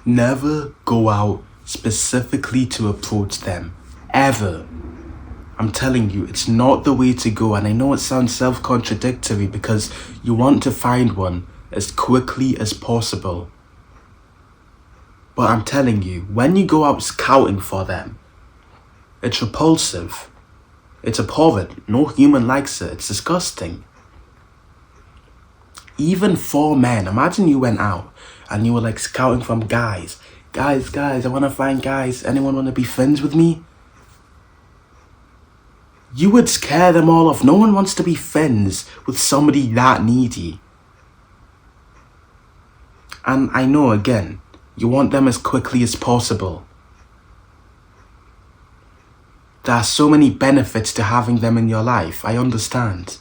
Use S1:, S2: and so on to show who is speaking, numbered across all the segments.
S1: Never go out specifically to approach them. Ever. I'm telling you, it's not the way to go. And I know it sounds self-contradictory because you want to find one as quickly as possible. But I'm telling you, when you go out scouting for them, it's repulsive. It's abhorrent. No human likes it. It's disgusting. Even for men, imagine you went out and you were like scouting from guys. Guys, I want to find guys. Anyone want to be friends with me? You would scare them all off. No one wants to be friends with somebody that needy. And I know, again, you want them as quickly as possible. There are so many benefits to having them in your life. I understand.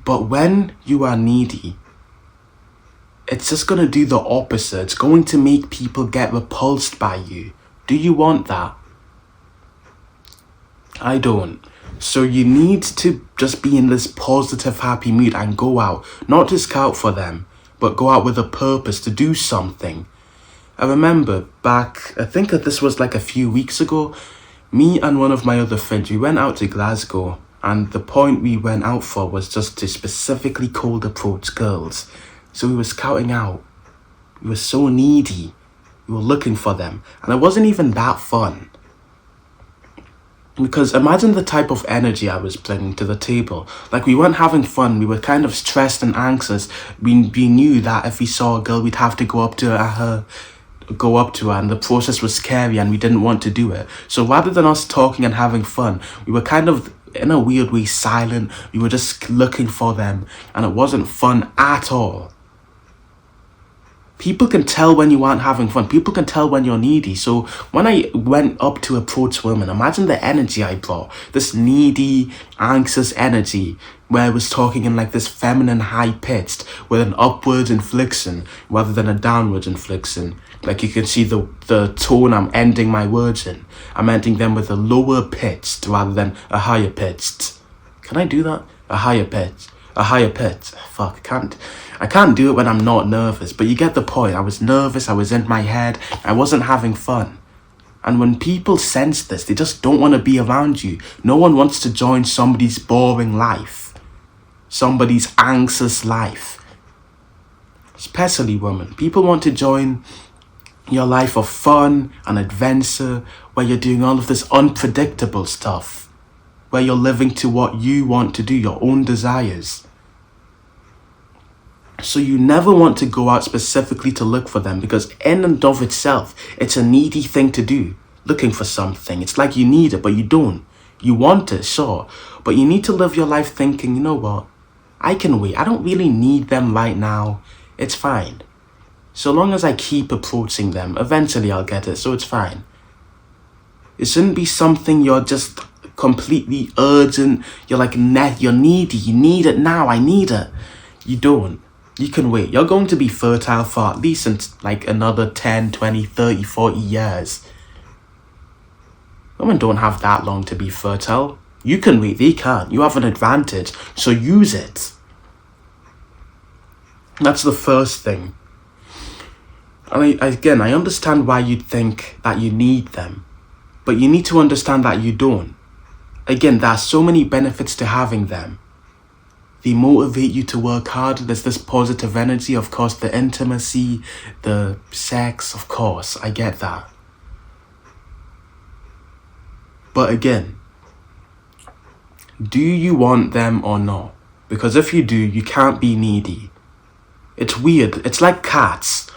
S1: But when you are needy, it's just going to do the opposite. It's going to make people get repulsed by you. Do you want that? I don't. So you need to just be in this positive, happy mood and go out. Not to scout for them, but go out with a purpose to do something. I remember back, I think that this was like a few weeks ago, me and one of my other friends, we went out to Glasgow. And the point we went out for was just to specifically cold approach girls. So we were scouting out. We were so needy. We were looking for them. And it wasn't even that fun. Because imagine the type of energy I was bringing to the table. Like, we weren't having fun. We were kind of stressed and anxious. We knew that if we saw a girl, we'd have to go up to her, and the process was scary and we didn't want to do it. So rather than us talking and having fun, we were kind of, in a weird way, silent. We were just looking for them, and it wasn't fun at all. People can tell when you aren't having fun. People can tell when you're needy. So when I went up to approach women, imagine the energy I brought. This needy, anxious energy where I was talking in like this feminine high-pitched with an upwards inflection rather than a downwards inflection. Like you can see the tone I'm ending my words in. I'm ending them with a lower pitched rather than a higher pitched. Can I do that? A higher pitch. Fuck, I can't do it when I'm not nervous, but you get the point. I was nervous, I was in my head, I wasn't having fun. And when people sense this, they just don't want to be around you. No one wants to join somebody's boring life, somebody's anxious life. Especially women. People want to join your life of fun and adventure, where you're doing all of this unpredictable stuff, where you're living to what you want to do, your own desires. So you never want to go out specifically to look for them, because in and of itself, it's a needy thing to do, looking for something. It's like you need it, but you don't. You want it, sure, but you need to live your life thinking, you know what, I can wait. I don't really need them right now. It's fine. So long as I keep approaching them, eventually I'll get it, so it's fine. It shouldn't be something you're just completely urgent. You're like, you're needy. You need it now. I need it. You don't. You can wait. You're going to be fertile for at least like another 10, 20, 30, 40 years. Women don't have that long to be fertile. You can wait. They can't. You have an advantage. So use it. That's the first thing. And I understand why you'd think that you need them. But you need to understand that you don't. Again, there are so many benefits to having them. They motivate you to work hard. There's this positive energy, of course, the intimacy, the sex, of course. I get that. But again, do you want them or not? Because if you do, you can't be needy. It's weird. It's like cats.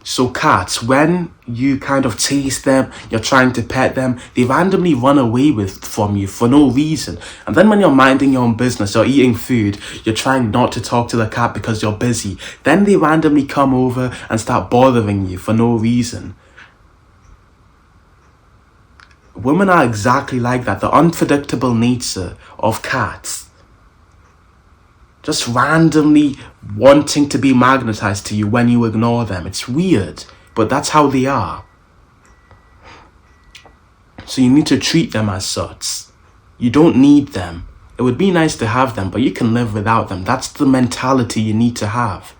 S1: So cats, when you kind of chase them, you're trying to pet them, they randomly run away from you for no reason. And then when you're minding your own business or eating food, you're trying not to talk to the cat because you're busy. Then they randomly come over and start bothering you for no reason. Women are exactly like that. The unpredictable nature of cats. Just randomly wanting to be magnetized to you when you ignore them. It's weird, but that's how they are. So you need to treat them as such. You don't need them. It would be nice to have them, but you can live without them. That's the mentality you need to have.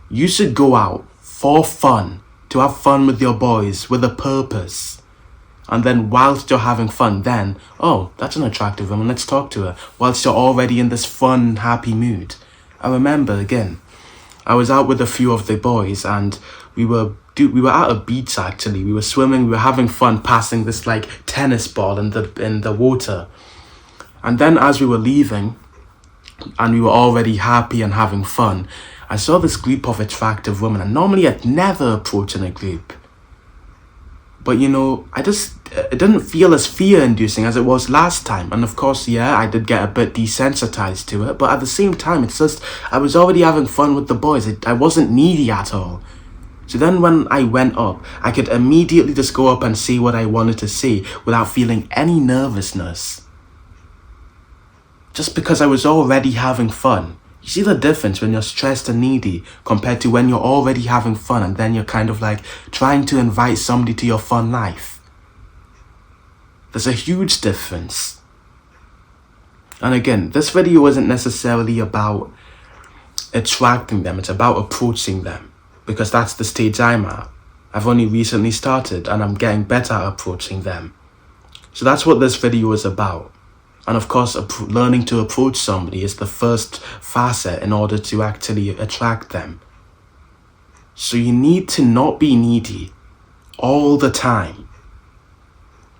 S1: You should go out for fun, to have fun with your boys with a purpose. And then whilst you're having fun, then, oh, that's an attractive woman, let's talk to her. Whilst you're already in this fun, happy mood. I remember, again, I was out with a few of the boys and we were at a beach actually. We were swimming, we were having fun passing this like tennis ball in the water. And then as we were leaving and we were already happy and having fun, I saw this group of attractive women, and normally I'd never approach in a group. But it didn't feel as fear-inducing as it was last time. And of course, yeah, I did get a bit desensitized to it. But at the same time, it's just, I was already having fun with the boys. I wasn't needy at all. So then when I went up, I could immediately just go up and say what I wanted to say without feeling any nervousness. Just because I was already having fun. You see the difference when you're stressed and needy compared to when you're already having fun and then you're kind of like trying to invite somebody to your fun life. There's a huge difference. And again, this video isn't necessarily about attracting them, it's about approaching them. Because that's the stage I'm at. I've only recently started and I'm getting better at approaching them. So that's what this video is about. And of course, learning to approach somebody is the first facet in order to actually attract them. So you need to not be needy all the time.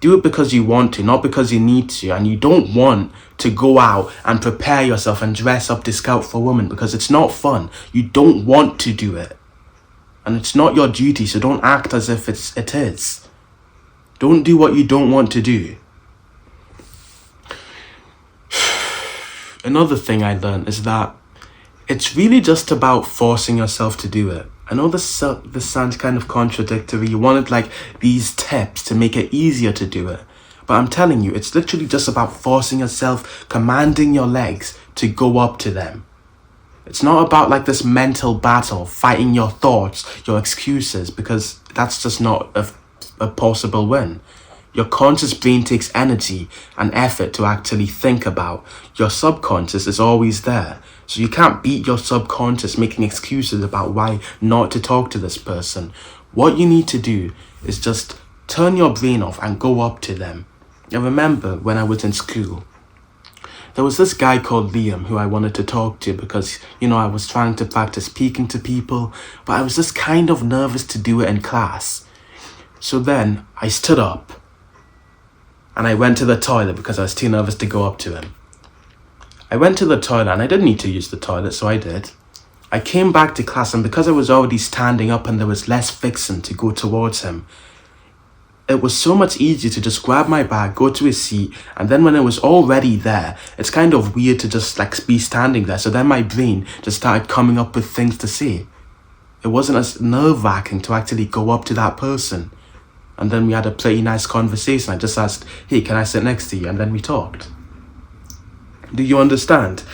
S1: Do it because you want to, not because you need to. And you don't want to go out and prepare yourself and dress up to scout for women because it's not fun. You don't want to do it. And it's not your duty, so don't act as if it is. Don't do what you don't want to do. Another thing I learned is that it's really just about forcing yourself to do it. I know this sounds kind of contradictory. You wanted like these tips to make it easier to do it. But I'm telling you, it's literally just about forcing yourself, commanding your legs to go up to them. It's not about like this mental battle, fighting your thoughts, your excuses, because that's just not a possible win. Your conscious brain takes energy and effort to actually think about. Your subconscious is always there. So you can't beat your subconscious making excuses about why not to talk to this person. What you need to do is just turn your brain off and go up to them. I remember when I was in school, there was this guy called Liam who I wanted to talk to because, I was trying to practice speaking to people, but I was just kind of nervous to do it in class. So then I stood up and I went to the toilet because I was too nervous to go up to him. I went to the toilet and I didn't need to use the toilet, so I did. I came back to class and because I was already standing up and there was less friction to go towards him, it was so much easier to just grab my bag, go to his seat, and then when I was already there, it's kind of weird to just like be standing there. So then my brain just started coming up with things to say. It wasn't as nerve-wracking to actually go up to that person. And then we had a pretty nice conversation. I just asked, hey, can I sit next to you? And then we talked. Do you understand?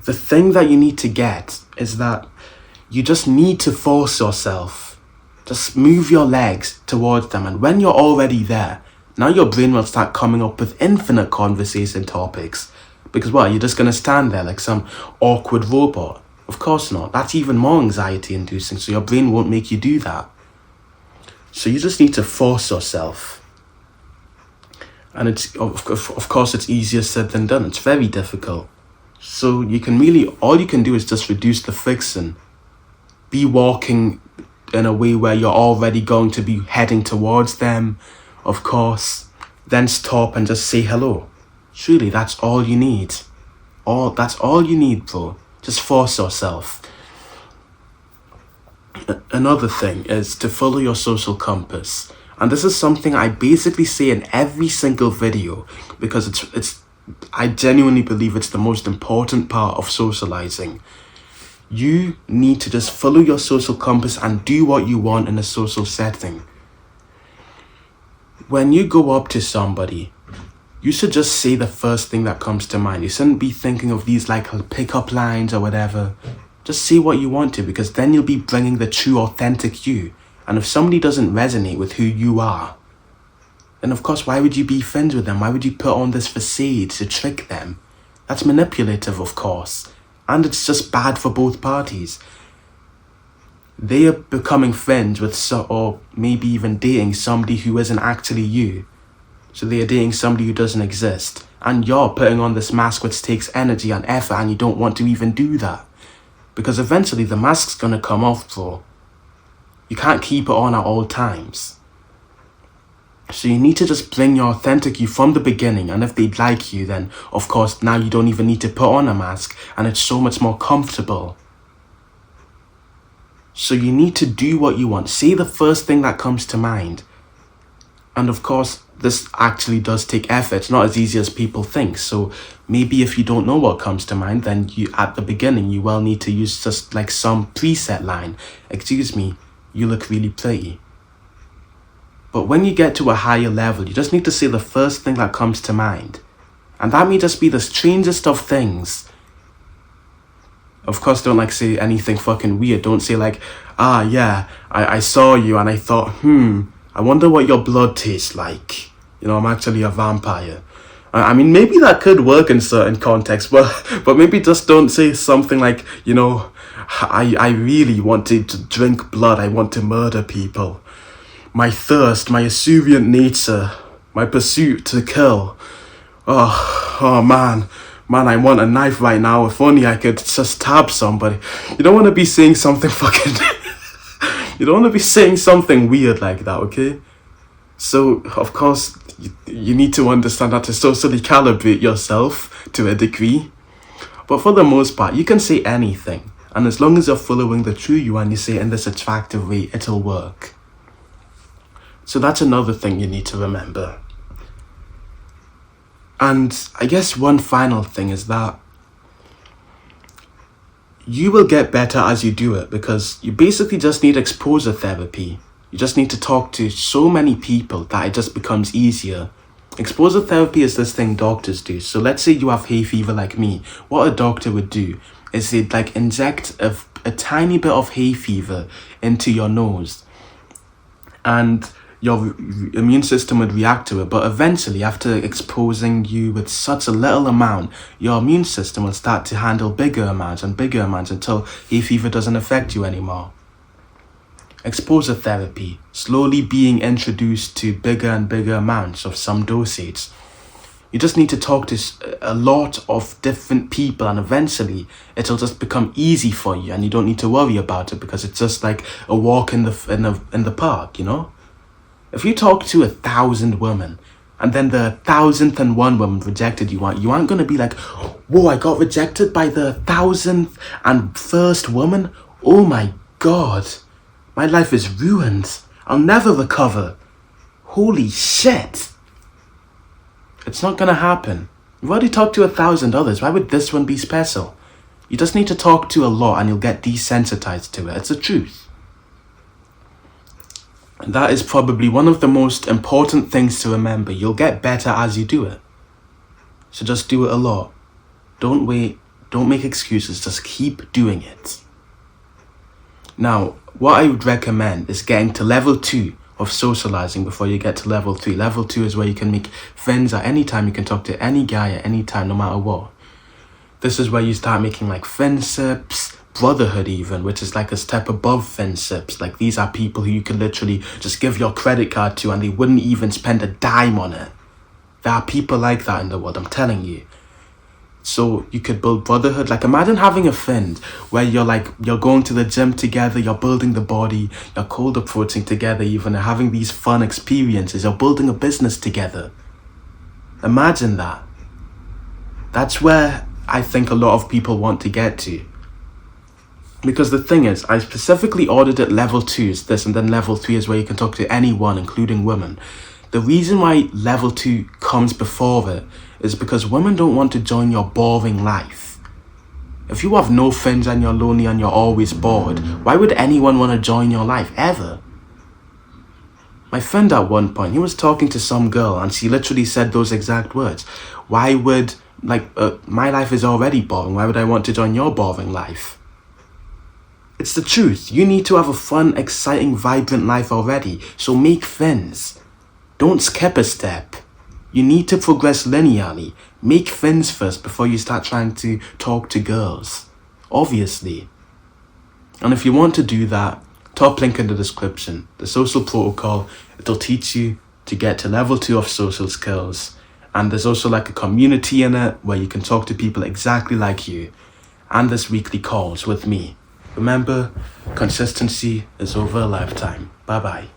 S1: The thing that you need to get is that you just need to force yourself. Just move your legs towards them. And when you're already there, now your brain will start coming up with infinite conversation topics. Because what, you're just going to stand there like some awkward robot? Of course not. That's even more anxiety inducing. So your brain won't make you do that. So you just need to force yourself. And it's of course it's easier said than done. It's very difficult. So all you can do is just reduce the friction. Be walking in a way where you're already going to be heading towards them, of course. Then stop and just say hello. Truly, that's all you need. That's all you need, bro. Just force yourself. Another thing is to follow your social compass. And this is something I basically say in every single video because I genuinely believe it's the most important part of socializing. You need to just follow your social compass and do what you want in a social setting. When you go up to somebody, you should just say the first thing that comes to mind. You shouldn't be thinking of these like pickup lines or whatever. Just say what you want to, because then you'll be bringing the true, authentic you. And if somebody doesn't resonate with who you are, then of course, why would you be friends with them? Why would you put on this facade to trick them? That's manipulative, of course. And it's just bad for both parties. they are becoming friends with or maybe even dating somebody who isn't actually you. So they are dating somebody who doesn't exist. And you're putting on this mask which takes energy and effort, and you don't want to even do that. Because eventually the mask's gonna come off, bro. You can't keep it on at all times. So you need to just bring your authentic you from the beginning. And if they like you, then of course now you don't even need to put on a mask, and it's so much more comfortable. So you need to do what you want. Say the first thing that comes to mind. And of course, this actually does take effort. It's not as easy as people think. So maybe if you don't know what comes to mind, then you at the beginning, you will need to use just like some preset line. Excuse me, you look really pretty. But when you get to a higher level, you just need to say the first thing that comes to mind. And that may just be the strangest of things. Of course, don't like say anything fucking weird. Don't say like, yeah, I saw you and I thought, I wonder what your blood tastes like. You know, I'm actually a vampire. I mean, maybe that could work in certain contexts, but maybe just don't say something like, you know, I really wanted to drink blood. I want to murder people. My thirst, my esuviant nature, my pursuit to kill. Oh man, I want a knife right now. If only I could just stab somebody. You don't want to be saying something fucking... You don't want to be saying something weird like that, okay? So, of course, you need to understand how to socially calibrate yourself to a degree. But for the most part, you can say anything. And as long as you're following the true you and you say it in this attractive way, it'll work. So that's another thing you need to remember. And I guess one final thing is that you will get better as you do it, because you basically just need exposure therapy. You just need to talk to so many people that it just becomes easier. Exposure therapy is this thing doctors do. So let's say you have hay fever like me. What a doctor would do is they'd like inject a tiny bit of hay fever into your nose. And your immune system would react to it, but eventually, after exposing you with such a little amount, your immune system will start to handle bigger amounts until hay fever doesn't affect you anymore. Exposure therapy, slowly being introduced to bigger and bigger amounts of some dosage. You just need to talk to a lot of different people, and eventually it'll just become easy for you, and you don't need to worry about it, because it's just like a walk in the park, you know? If you talk to 1,000 women and then the 1,001 woman rejected you aren't going to be like, whoa, I got rejected by the 1,001st woman? Oh my God, my life is ruined. I'll never recover. Holy shit. It's not going to happen. You've already talked to 1,000 others. Why would this one be special? You just need to talk to a lot and you'll get desensitized to it. It's the truth. And that is probably one of the most important things to remember. You'll get better as you do it. So just do it a lot. Don't wait. Don't make excuses. Just keep doing it. Now, what I would recommend is getting to level 2 of socializing before you get to level 3. Level 2 is where you can make friends at any time. You can talk to any guy at any time, no matter what. This is where you start making like friendships, brotherhood even, which is like a step above friendships. Like these are people who you can literally just give your credit card to and they wouldn't even spend a dime on it. There are people like that in the world, I'm telling you. So you could build brotherhood. Like imagine having a friend where you're going to the gym together, you're building the body, you're cold approaching together even, and having these fun experiences. You're building a business together. Imagine that. That's where I think a lot of people want to get to. Because the thing is, I specifically ordered it level 2 is this, and then level 3 is where you can talk to anyone, including women. The reason why level 2 comes before it is because women don't want to join your boring life. If you have no friends and you're lonely and you're always bored, why would anyone want to join your life, ever? My friend at one point, he was talking to some girl and she literally said those exact words. Why would, my life is already boring, why would I want to join your boring life? It's the truth. You need to have a fun, exciting, vibrant life already. So make friends. Don't skip a step. You need to progress linearly. Make friends first before you start trying to talk to girls. Obviously. And if you want to do that, Top link in the description. The social protocol, it'll teach you to get to level 2 of social skills. And there's also like a community in it where you can talk to people exactly like you. And there's weekly calls with me. Remember, consistency is over a lifetime. Bye bye.